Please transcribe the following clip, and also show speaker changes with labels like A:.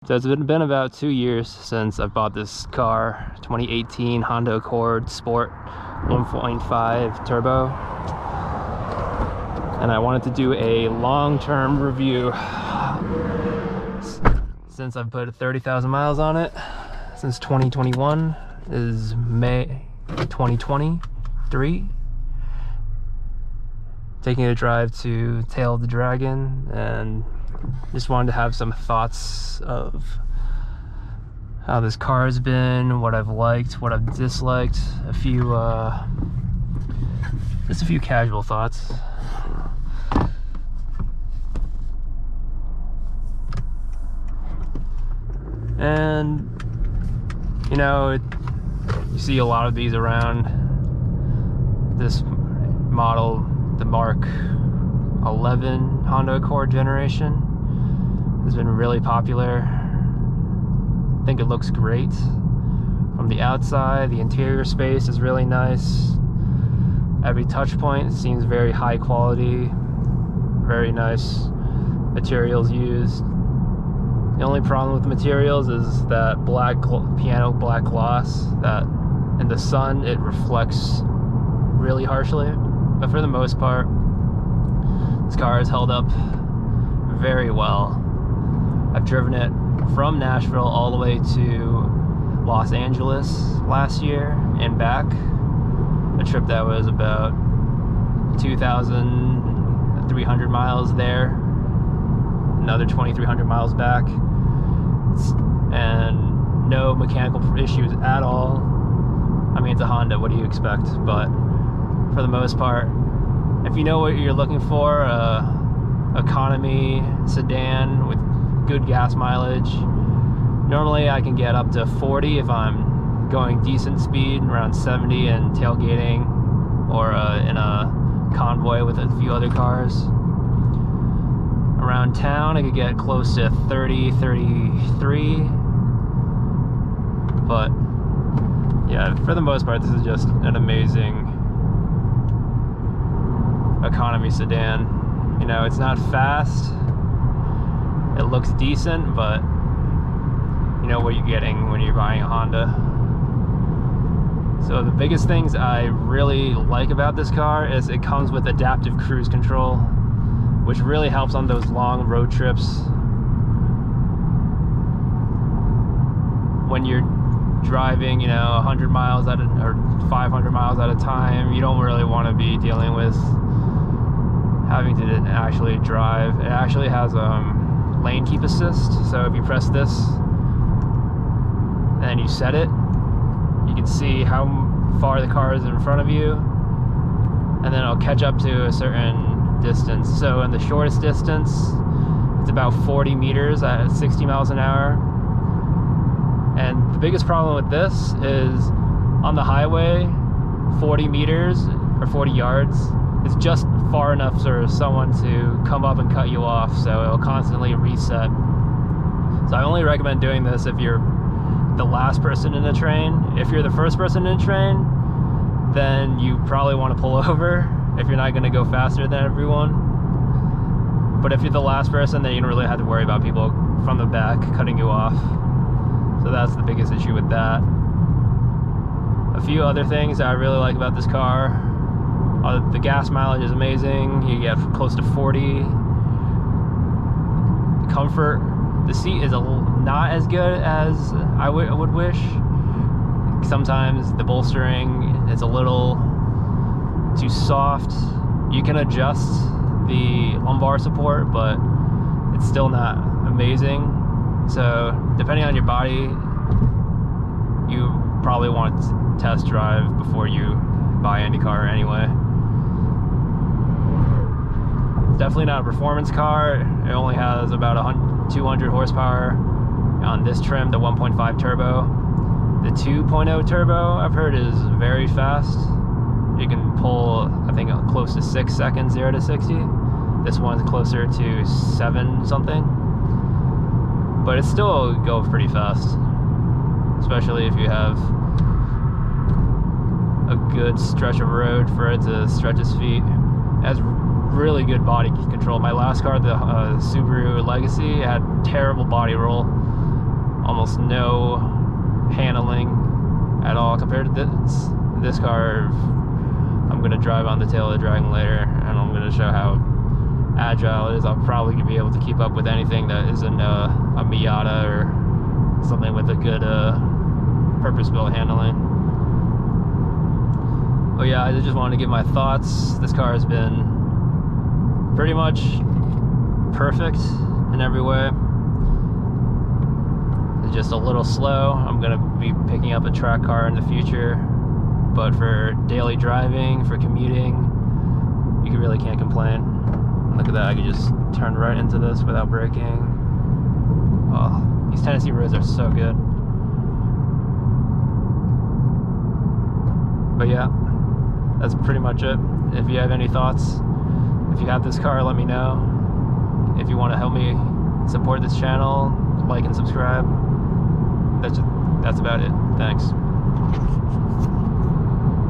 A: So it's been about 2 years since I bought this car, 2018 Honda Accord Sport 1.5 turbo, and I wanted to do a long-term review since I've put 30,000 miles on it since 2021 is May 2023. Taking a drive to Tail of the Dragon, and just wanted to have some thoughts of how this car has been, what I've liked, what I've disliked, just a few casual thoughts. And you know, you see a lot of these around. This model, the Mark 11 Honda Accord generation, has been really popular. I think it looks great from the outside. The interior space is really nice. Every touch point seems very high quality, very nice materials used. The only problem with the materials is that piano black gloss that in the sun it reflects really harshly, but for the most part this car has held up very well. I've driven it from Nashville all the way to Los Angeles last year and back, a trip that was about 2,300 miles there, another 2,300 miles back, and no mechanical issues at all. I mean, it's a Honda, what do you expect? But for the most part, if you know what you're looking for, economy sedan with good gas mileage, normally I can get up to 40 if I'm going decent speed, around 70 and tailgating, or in a convoy with a few other cars. Around town I could get close to 30, 33, but yeah, for the most part this is just an amazing economy sedan. You know, it's not fast, it looks decent, but you know what you're getting when you're buying a Honda. So the biggest things I really like about this car is it comes with adaptive cruise control, which really helps on those long road trips. When you're driving, you know, 100 miles or 500 miles at a time, you don't really want to be dealing with having to actually drive. It actually has lane keep assist, so if you press this and you set it, you can see how far the car is in front of you, and then it'll catch up to a certain distance. So in the shortest distance, it's about 40 meters at 60 miles an hour. And the biggest problem with this is on the highway, 40 meters or 40 yards is just far enough for someone to come up and cut you off, so it'll constantly reset. So I only recommend doing this if you're the last person in the train. If you're the first person in the train, then you probably want to pull over if you're not going to go faster than everyone. But if you're the last person, then you don't really have to worry about people from the back cutting you off. So that's the biggest issue with that. A few other things that I really like about this car: the gas mileage is amazing. You get close to 40. The comfort, the seat is not as good as I would wish. Sometimes the bolstering is a little too soft. You can adjust the lumbar support, but it's still not amazing. So depending on your body, you probably want to test drive before you buy any car anyway. It's definitely not a performance car. It only has about 200 horsepower on this trim, the 1.5 turbo. The 2.0 turbo, I've heard, is very fast. You can pull, I think, close to 6 seconds 0 to 60. This one's closer to 7 something, but it still goes pretty fast, especially if you have a good stretch of road for it to stretch its feet. It has really good body control. My last car, the Subaru Legacy, had terrible body roll. almost no handling at all compared to this car. I'm gonna drive on the tail of the Dragon later, and I'm gonna show how agile it is. I'll probably be able to keep up with anything that isn't a Miata or something with a good purpose-built handling. But yeah, I just wanted to give my thoughts. This car has been pretty much perfect in every way. It's just a little slow. I'm gonna be picking up a track car in the future, but for daily driving, for commuting, you really can't complain. Look at that, I could just turn right into this without braking. Oh, these Tennessee roads are so good. But yeah, that's pretty much it. If you have any thoughts, if you have this car, let me know. If you want to help me support this channel, like and subscribe. That's about it. Thanks.